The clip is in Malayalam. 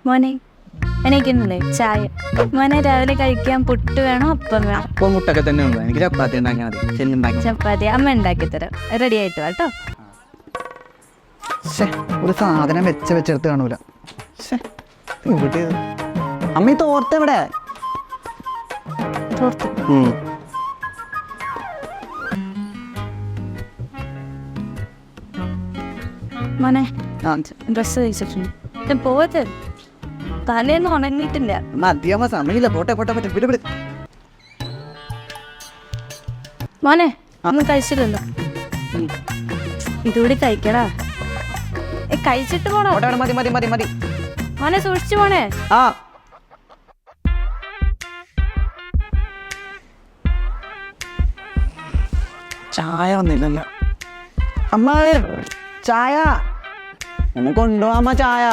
മോനെ എനിക്കുന്നില്ലേ ചായ. മോനെ രാവിലെ കഴിക്കാൻ പുട്ട് വേണോ അപ്പം വേണോ? അപ്പം മുട്ടൊക്കെ തന്നെ ഉണ്ട്. എനിക്ക് ചപ്പാത്തി ഉണ്ടാക്കിയാൽ മതി. ചെല്ലുണ്ടാക്കി ചപ്പാത്തി അമ്മ ഉണ്ടാക്കി തരാം. റെഡി ആയിട്ട് കേട്ടോ. ഒരു സാധനം വെച്ചെടുത്ത് കാണൂല. അമ്മ ഈ തോർത്ത് എവിടെ? മോനെ ഡ്രസ്സ് കഴിച്ചിട്ടുണ്ട്. പോയത് തലേന്ന് ഉണങ്ങിയിട്ടില്ല. മതിയമ്മ സമയമില്ല. പോട്ടെ വിട്. മോനെ ഒന്നും കഴിച്ചില്ലല്ലോ. ഇതുകൂടി കഴിക്കടാ. കഴിച്ചിട്ട് പോണോ? മതി. മോനെ സൂക്ഷിച്ചു പോണേ. ആ ചായ വന്നില്ലല്ലോ. അമ്മ ചായ ഒന്ന് കൊണ്ടുപോവാ. അമ്മ ചായ.